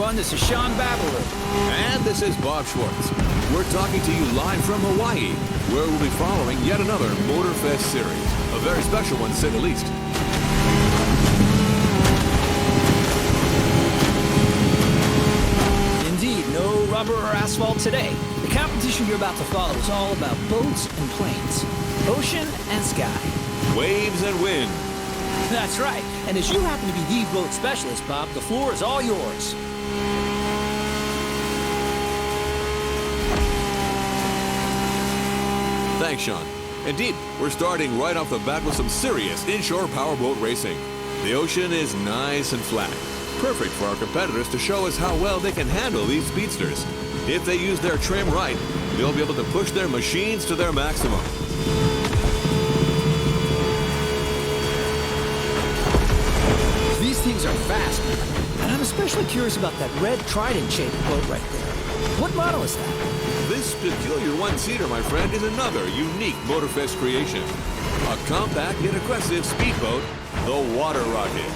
everyone. This is Sean Babalu. And this is Bob Schwartz. We're talking to you live from Hawaii, where we'll be following yet another MotorFest series. A very special one, to say the least. Indeed, no rubber or asphalt today. The competition you're about to follow is all about boats and planes, ocean and sky. Waves and wind. That's right. And as you happen to be the boat specialist, Bob, the floor is all yours. Thanks, Sean. Indeed, we're starting right off the bat with some serious inshore powerboat racing. The ocean is nice and flat. Perfect for our competitors to show us how well they can handle these speedsters. If they use their trim right, they'll be able to push their machines to their maximum. These things are fast, man. And I'm especially curious about that red trident-shaped boat right there. What model is that? This peculiar one-seater, my friend, is another unique MotorFest creation. A compact yet aggressive speedboat, the Water Rocket.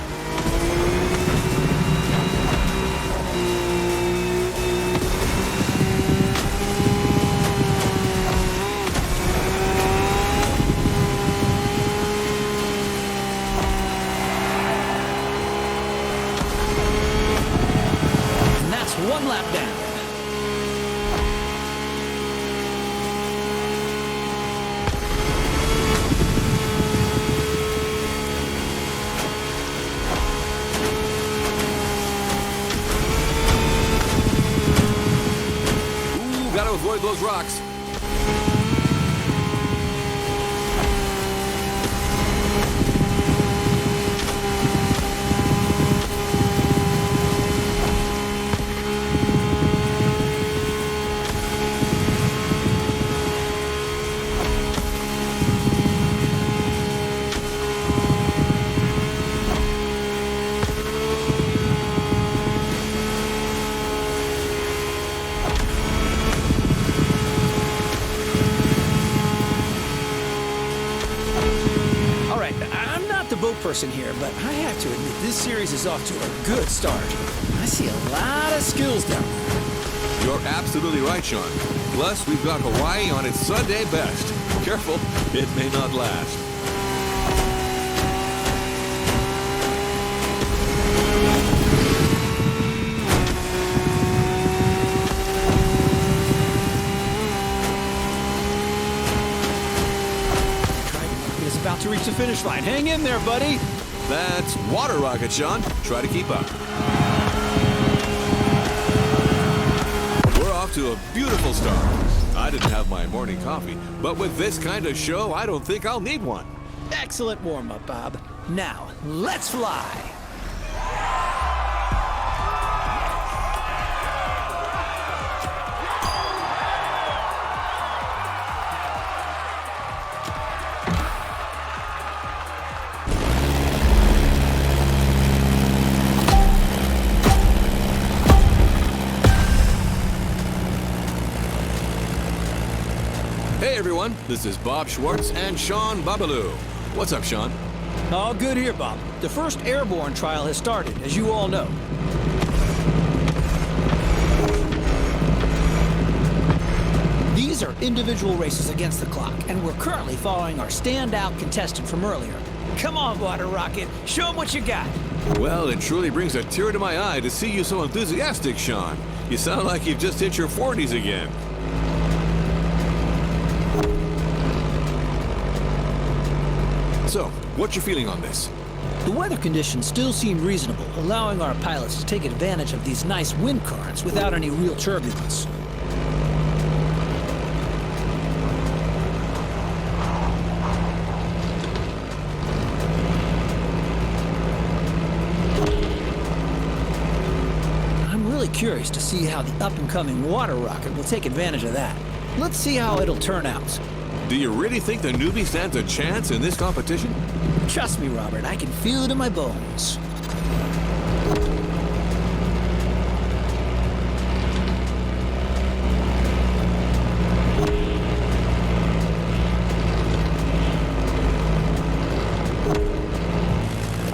One lap down. Ooh, gotta avoid those rocks. Boat person here, but I have to admit this series is off to a good start. I see a lot of skills down there. You're absolutely right, Sean. Plus, we've got Hawaii on its Sunday best. Careful, it may not last. About to reach the finish line. Hang in there, buddy. That's Water Rocket, Sean. Try to keep up. We're off to a beautiful start. I didn't have my morning coffee, but with this kind of show, I don't think I'll need one. Excellent warm-up, Bob. Now, let's fly. Hey everyone, this is Bob Schwartz and Sean Babalu. What's up, Sean? All good here, Bob. The first airborne trial has started, as you all know. These are individual races against the clock, and we're currently following our standout contestant from earlier. Come on, Water Rocket, show them what you got. Well, it truly brings a tear to my eye to see you so enthusiastic, Sean. You sound like you've just hit your 40s again. So, what's your feeling on this? The weather conditions still seem reasonable, allowing our pilots to take advantage of these nice wind currents without any real turbulence. I'm really curious to see how the up-and-coming Water Rocket will take advantage of that. Let's see how it'll turn out. Do you really think the newbie stands a chance in this competition? Trust me, Robert, I can feel it in my bones.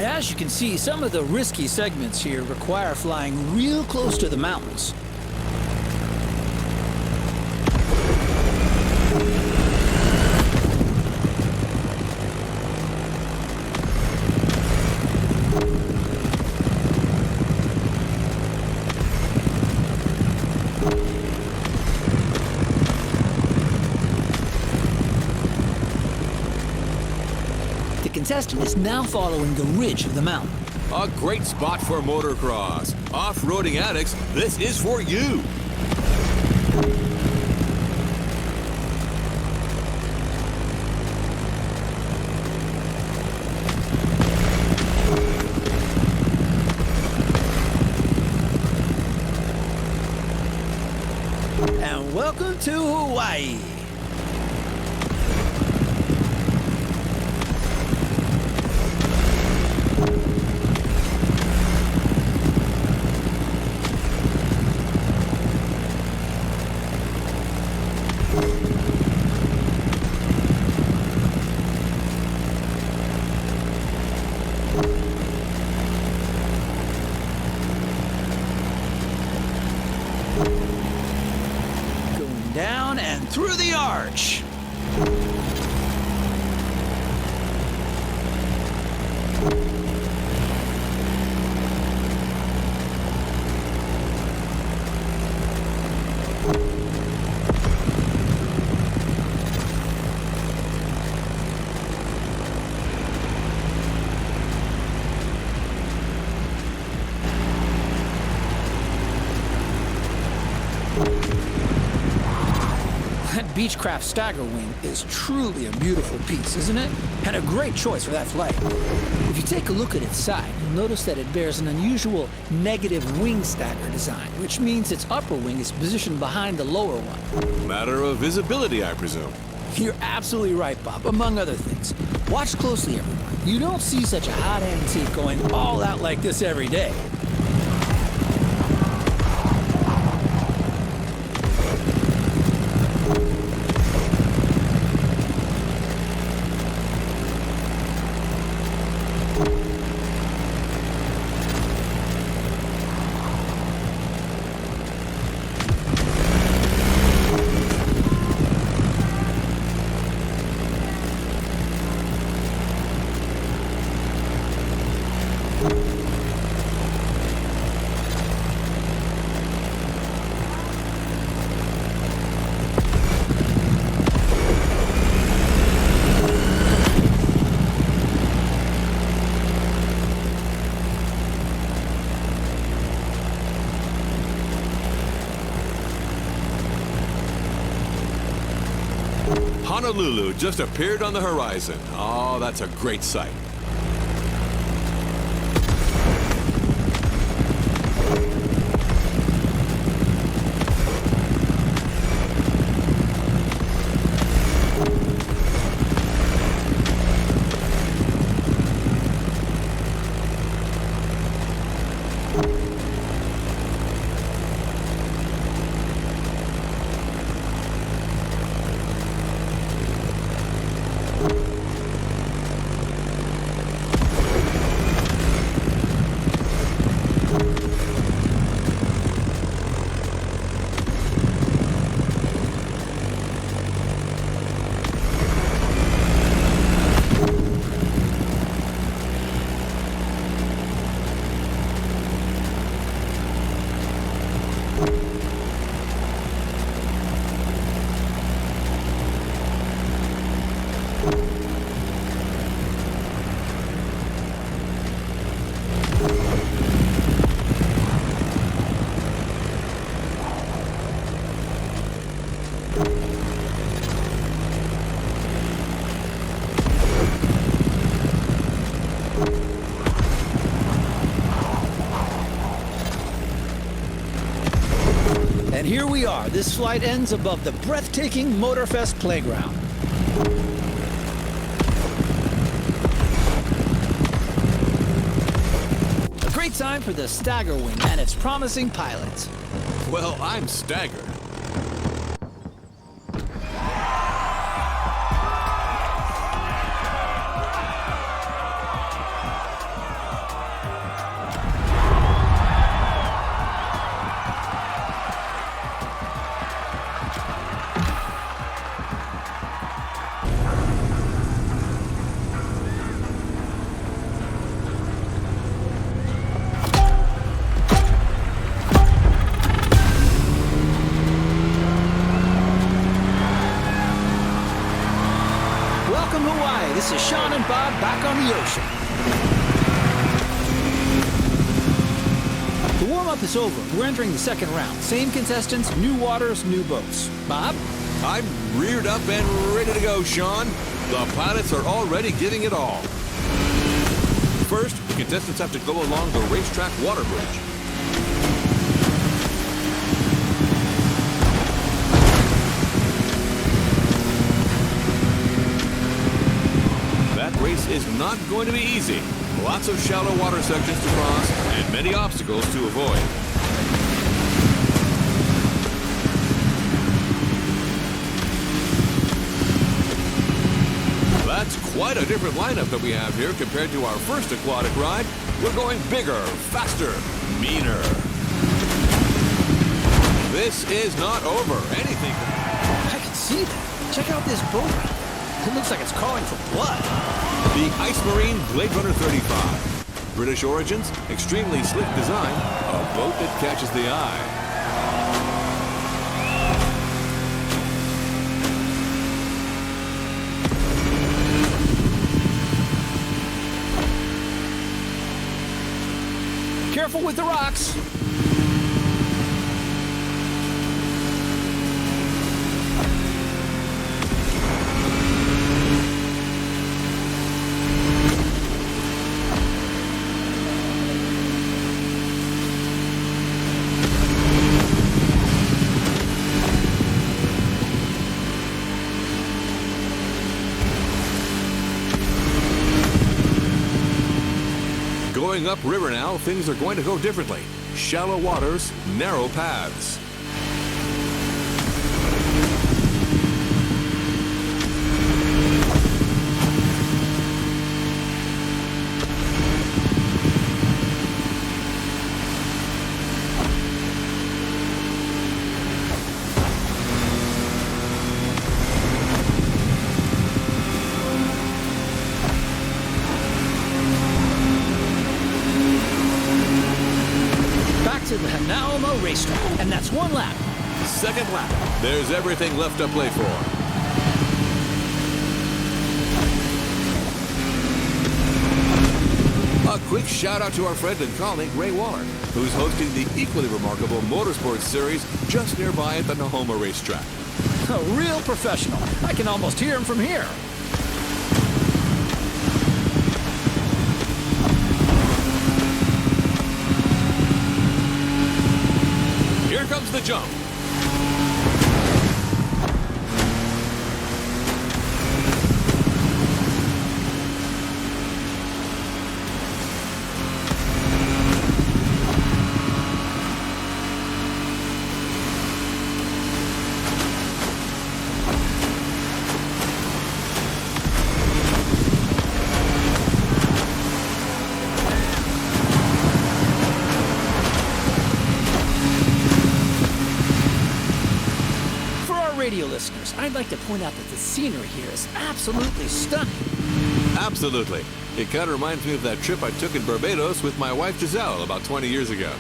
As you can see, some of the risky segments here require flying real close to the mountains. The contestant is now following the ridge of the mountain. A great spot for motocross. Off-roading addicts, this is for you. And welcome to Hawaii. Going down and through the arch. That Beechcraft Stagger Wing is truly a beautiful piece, isn't it? And a great choice for that flight. If you take a look at its side, you'll notice that it bears an unusual negative wing stagger design, which means its upper wing is positioned behind the lower one. Matter of visibility, I presume. You're absolutely right, Bob, among other things. Watch closely, everyone. You don't see such a hot antique going all out like this every day. Honolulu just appeared on the horizon. Oh, that's a great sight. And here we are. This flight ends above the breathtaking MotorFest playground. A great time for the Stagger Wing and its promising pilots. Well, I'm staggered. talk this over. We're entering the second round. Same contestants, new waters, new boats. Bob? I'm reared up and ready to go, Sean. The pilots are already giving it all. First, the contestants have to go along the racetrack water bridge. That race is not going to be easy. Lots of shallow water sections to cross and many obstacles to avoid. That's quite a different lineup that we have here compared to our first aquatic ride. We're going bigger, faster, meaner. This is not over. Anything. I can see that. Check out this boat. It looks like it's calling for blood. The Ice Marine Blade Runner 35. British origins, extremely slick design, a boat that catches the eye. Careful with the rocks. Going upriver now, things are going to go differently. Shallow waters, narrow paths. To the Hanauma racetrack, and that's one lap. Second lap. There's everything left to play for. A quick shout out to our friend and colleague Ray Waller, who's hosting the equally remarkable Motorsports Series just nearby at the Nahoma racetrack. A real professional. I can almost hear him from here. Here comes the jump. Radio listeners, I'd like to point out that the scenery here is absolutely stunning. Absolutely. It kind of reminds me of that trip I took in Barbados with my wife Giselle about 20 years ago.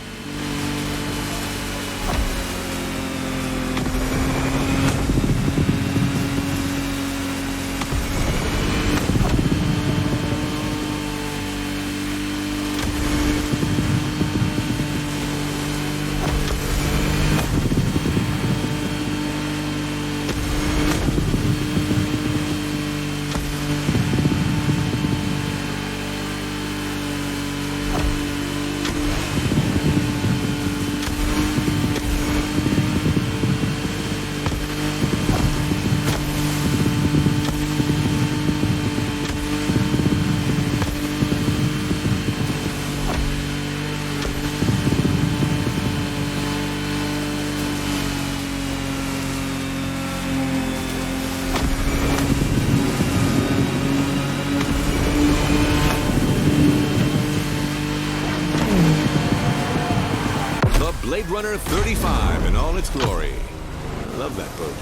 Blade Runner 35 in all its glory. I love that boat.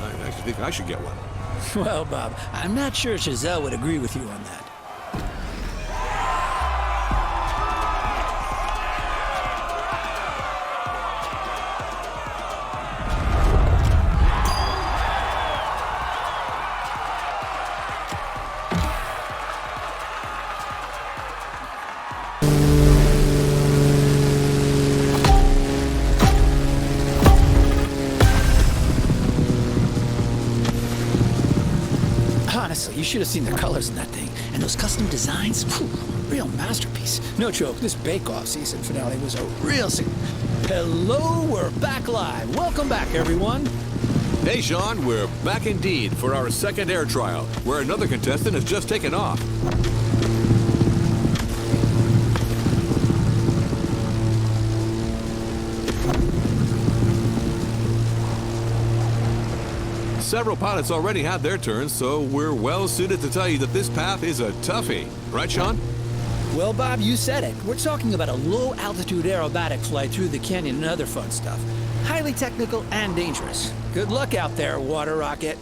I actually think I should get one. Well, Bob, I'm not sure Giselle would agree with you on that. you should have seen the colors in that thing. And those custom designs, phew, real masterpiece. No joke, this Bake-Off season finale was a real Hello, we're back live. Welcome back, everyone. Hey, Sean, we're back indeed for our second air trial, where another contestant has just taken off. Several pilots already had their turns, so we're well suited to tell you that this path is a toughie. Right, Sean? Well, Bob, you said it. We're talking about a low-altitude aerobatic flight through the canyon and other fun stuff. Highly technical and dangerous. Good luck out there, water rocket.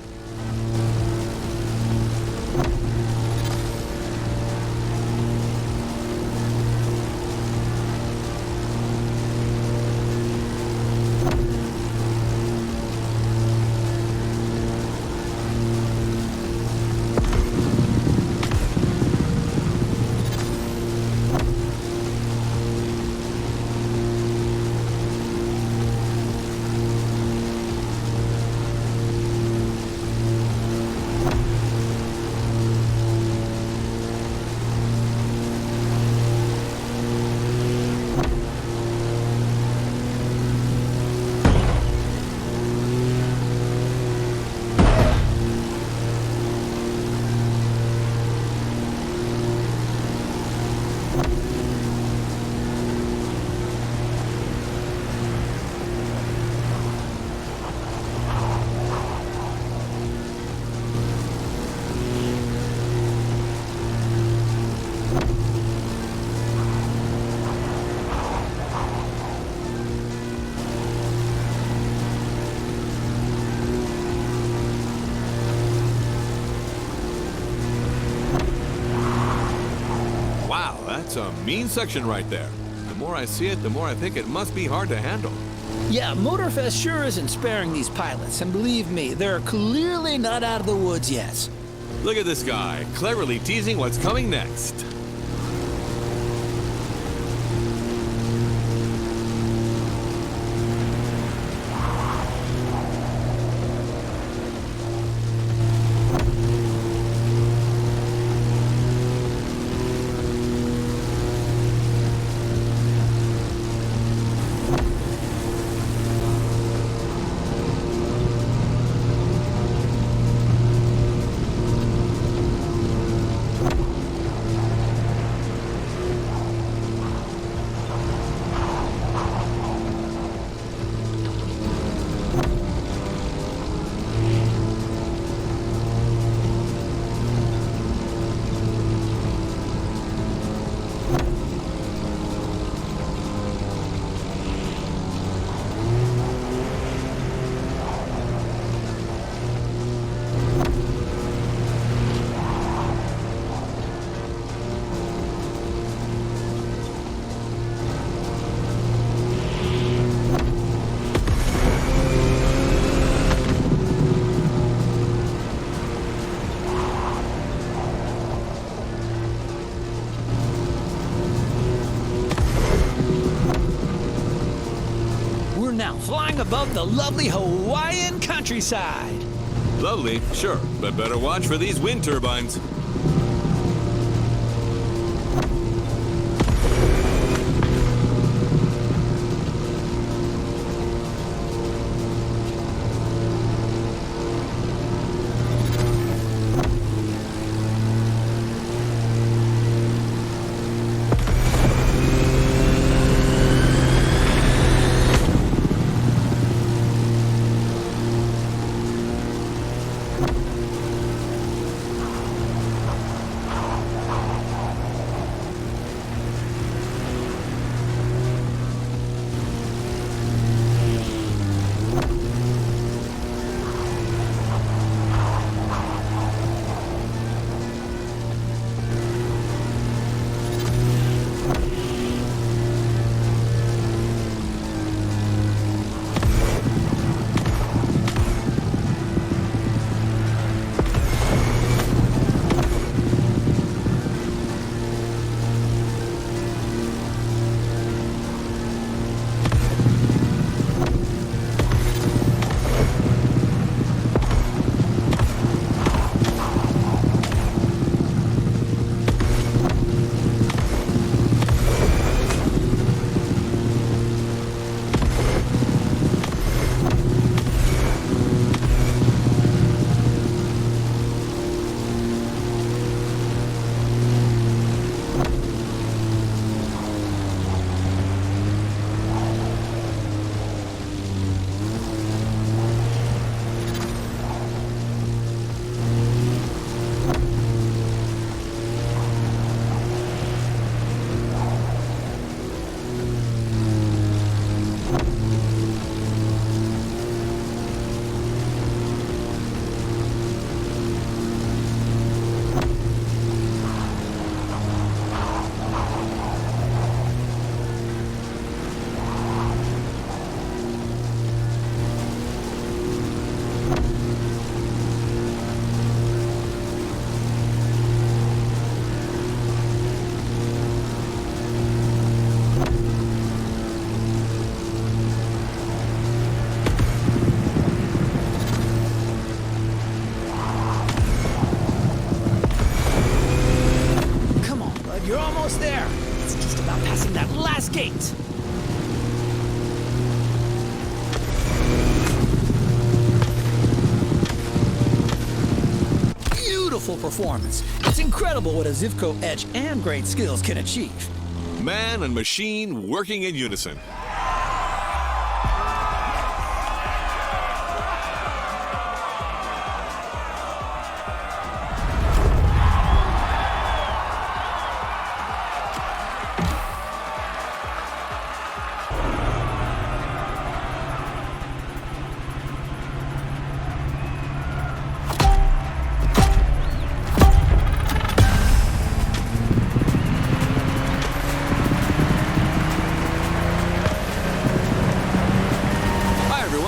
That's a mean section right there. The more I see it, the more I think it must be hard to handle. Yeah, MotorFest sure isn't sparing these pilots, and believe me, they're clearly not out of the woods yet. Look at this guy, cleverly teasing what's coming next. Now flying above the lovely Hawaiian countryside. Lovely, sure, but better watch for these wind turbines. without passing that last gate. Beautiful performance. It's incredible what a Zivco edge and great skills can achieve. Man and machine working in unison.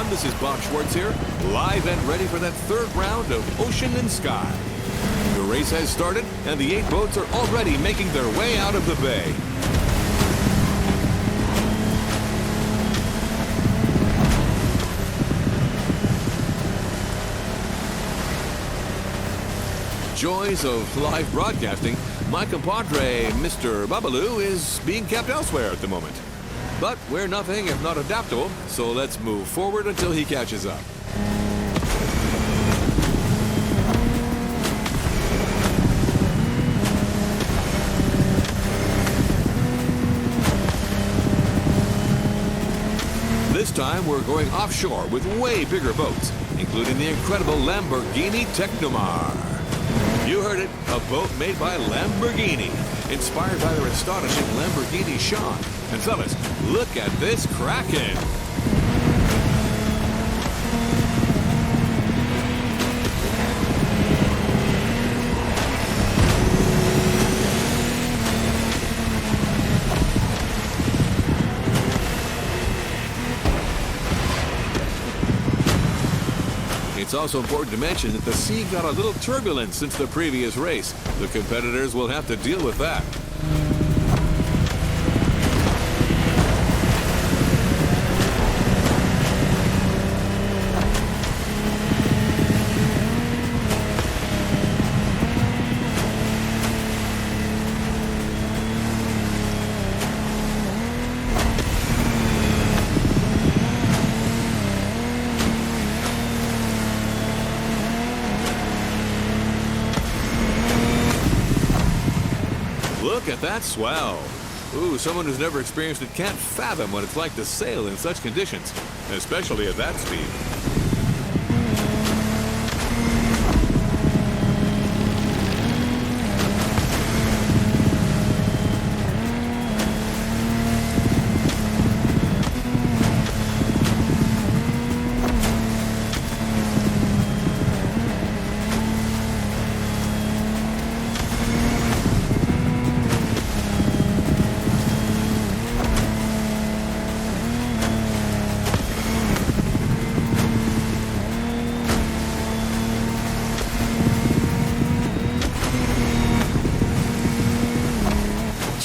This is Bob Schwartz here, live and ready for that third round of Ocean and Sky. The race has started, and the 8 boats are already making their way out of the bay. Joys of live broadcasting, my compadre, Mr. Babalu, is being kept elsewhere at the moment. But we're nothing if not adaptable, so let's move forward until he catches up. This time we're going offshore with way bigger boats, including the incredible Lamborghini Technomar. You heard it, a boat made by Lamborghini, inspired by their astonishing Lamborghini Sean. And fellas, look at this Kraken! It's also important to mention that the sea got a little turbulent since the previous race. The competitors will have to deal with that. Look at that swell. Ooh, someone who's never experienced it can't fathom what it's like to sail in such conditions, especially at that speed.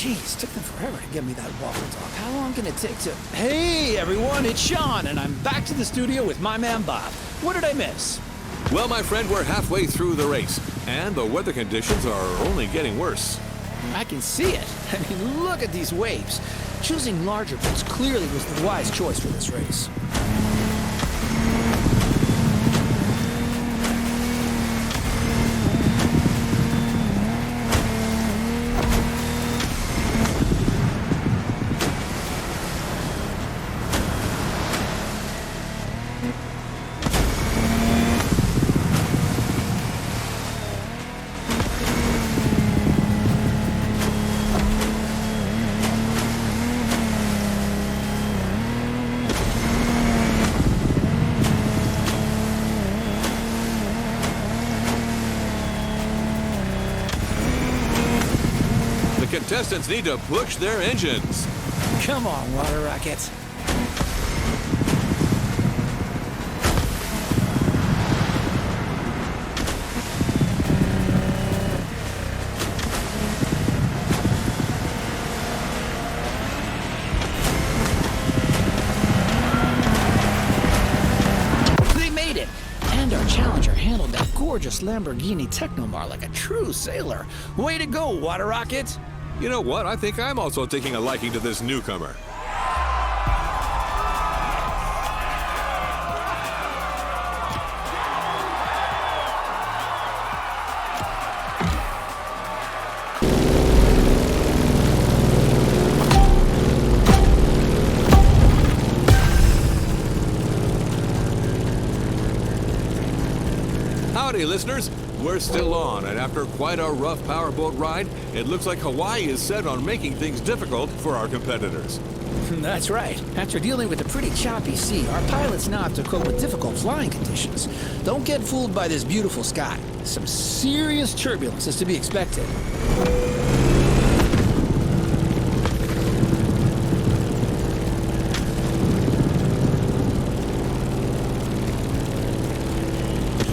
Jeez, took them forever to get me that waffle talk. How long can it take to... Hey, everyone, it's Sean, and I'm back to the studio with my man Bob. What did I miss? Well, my friend, we're halfway through the race, and the weather conditions are only getting worse. I can see it. I mean, look at these waves. Choosing larger boats clearly was the wise choice for this race. Contestants need to push their engines. Come on, water rockets. They made it! And our challenger handled that gorgeous Lamborghini Technomar like a true sailor. Way to go, water rocket! You know what? I think I'm also taking a liking to this newcomer. Howdy, listeners. We're still on, and after quite a rough powerboat ride, it looks like Hawaii is set on making things difficult for our competitors. That's right. After dealing with a pretty choppy sea, our pilots now have to cope with difficult flying conditions. Don't get fooled by this beautiful sky. Some serious turbulence is to be expected.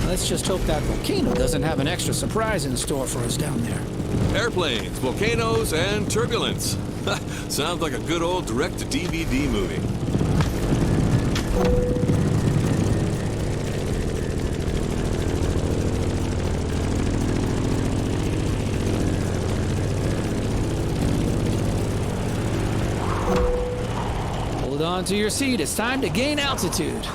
Let's just hope that volcano doesn't have an extra surprise in store for us down there. Airplanes, volcanoes, and turbulence. Sounds like a good old direct-to-DVD movie. Hold on to your seat. It's time to gain altitude.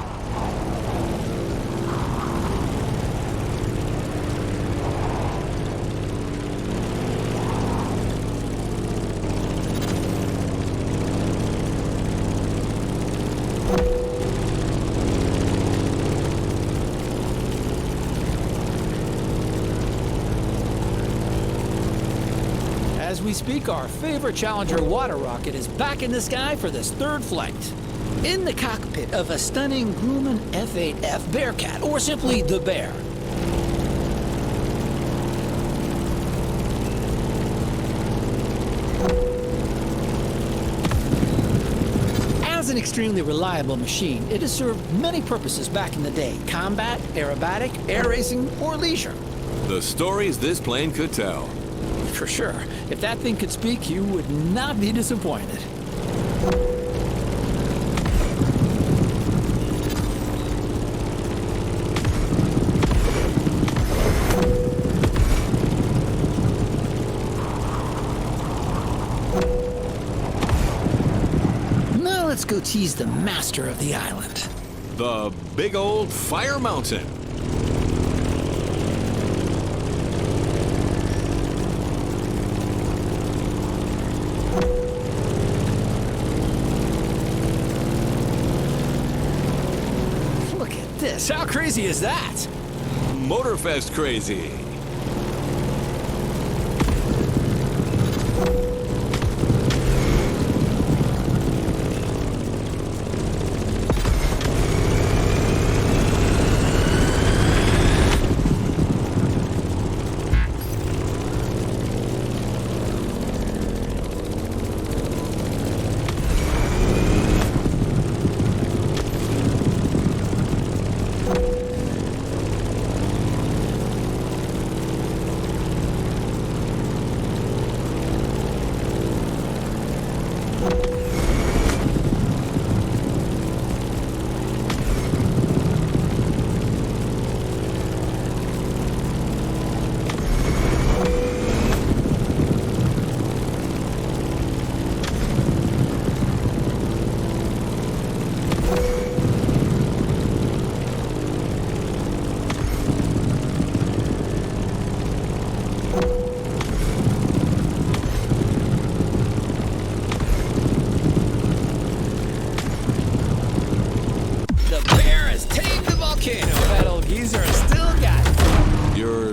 As we speak, our favorite Challenger water rocket is back in the sky for this third flight. In the cockpit of a stunning Grumman F8F Bearcat, or simply the Bear. As an extremely reliable machine, it has served many purposes back in the day: combat, aerobatic, air racing, or leisure. The stories this plane could tell. For sure. If that thing could speak, you would not be disappointed. Now let's go tease the master of the island. The big old fire mountain. How crazy is that? MotorFest crazy.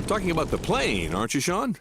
Talking about the plane, aren't you, Sean?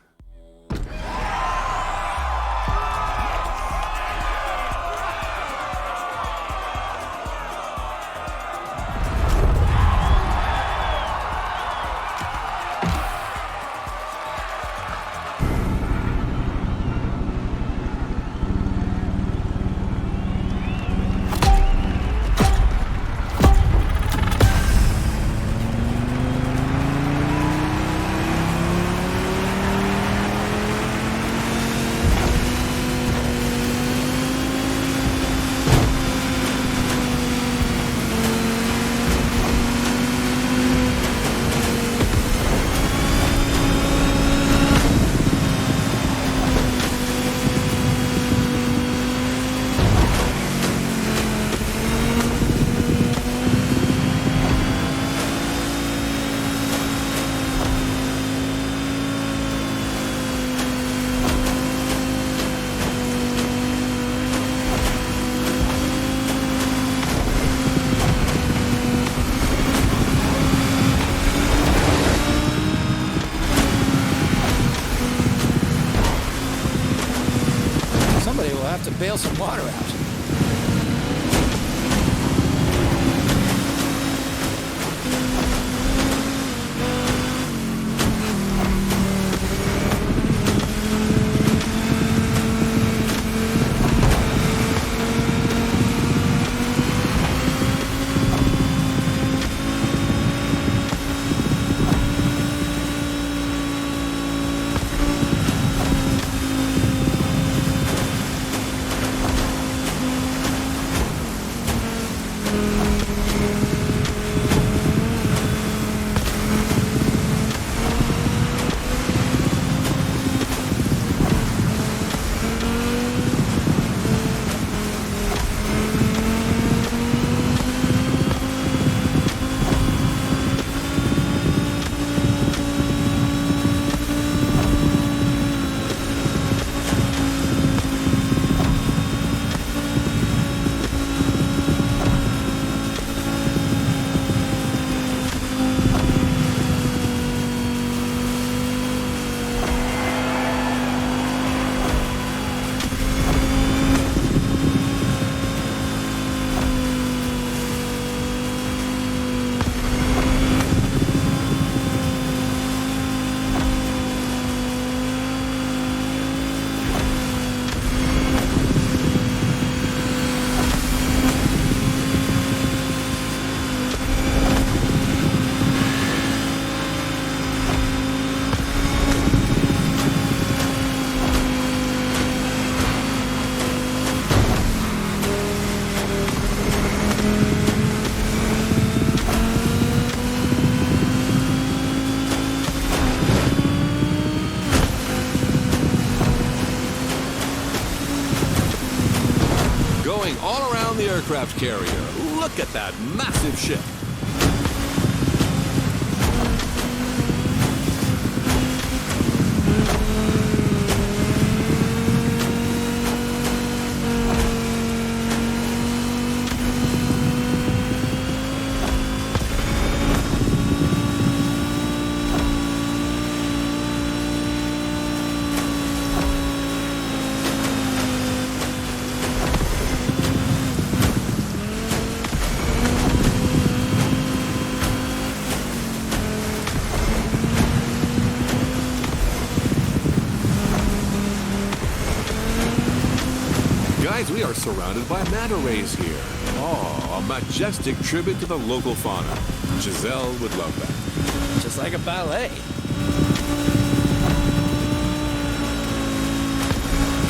going all around the aircraft carrier. Look at that massive ship. Guys, we are surrounded by manta rays here. Oh, a majestic tribute to the local fauna. Giselle would love that. Just like a ballet.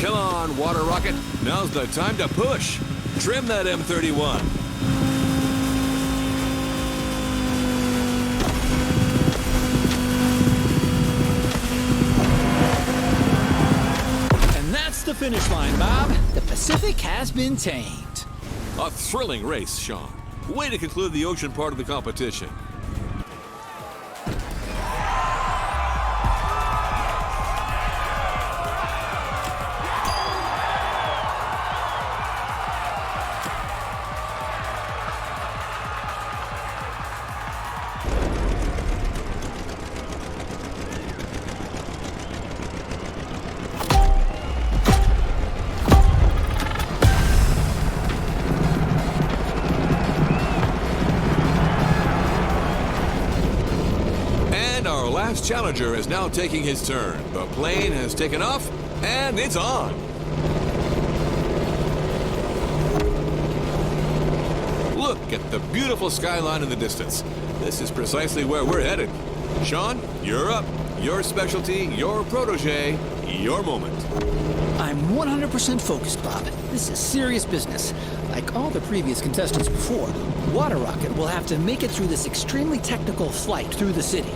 Come on, water rocket. Now's the time to push. Trim that M31. And that's the finish line, Bob. The Pacific has been tamed. A thrilling race, Sean. Way to conclude the ocean part of the competition. Last challenger is now taking his turn. The plane has taken off, and it's on. Look at the beautiful skyline in the distance. This is precisely where we're headed. Sean, you're up. Your specialty, your protege, your moment. I'm 100% focused, Bob. This is serious business. Like all the previous contestants before, Water Rocket will have to make it through this extremely technical flight through the city.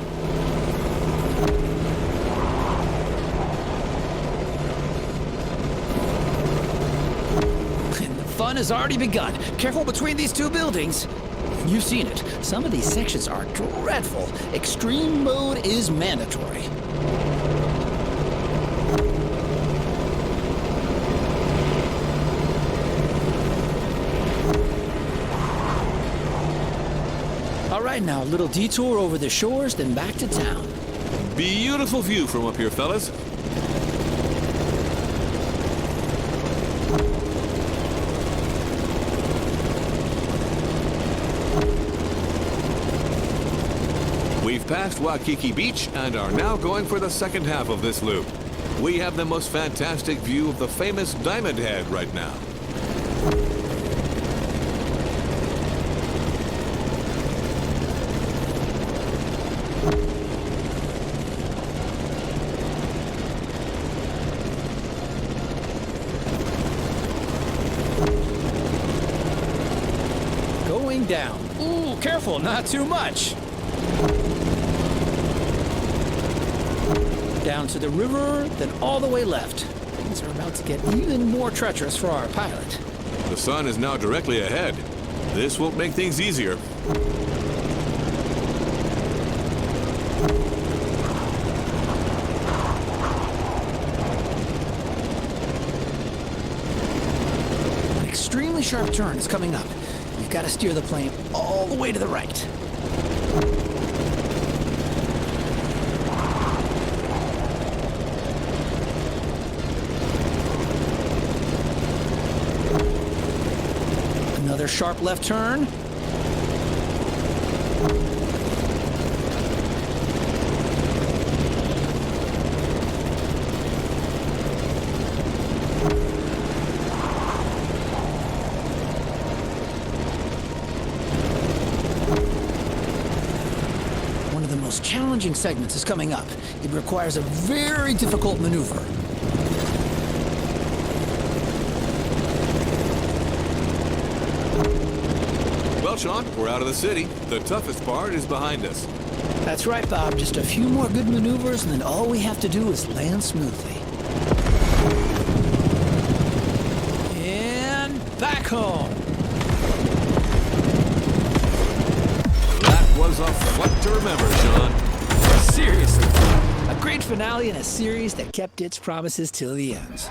Fun has already begun. Careful between these two buildings. You've seen it. Some of these sections are dreadful. Extreme mode is mandatory. All right, now a little detour over the shores, then back to town. Beautiful view from up here, fellas. We've passed Waikiki Beach and are now going for the second half of this loop. We have the most fantastic view of the famous Diamond Head right now. Going down. Ooh, careful, not too much. Down to the river, then all the way left. Things are about to get even more treacherous for our pilot. The sun is now directly ahead. This won't make things easier. An extremely sharp turn is coming up. You've got to steer the plane all the way to the right. Another sharp left turn. One of the most challenging segments is coming up. It requires a very difficult maneuver. Well, Sean, we're out of the city. The toughest part is behind us. That's right, Bob. Just a few more good maneuvers, and then all we have to do is land smoothly. And back home. That was a flight to remember, Sean. Seriously, a great finale in a series that kept its promises till the end.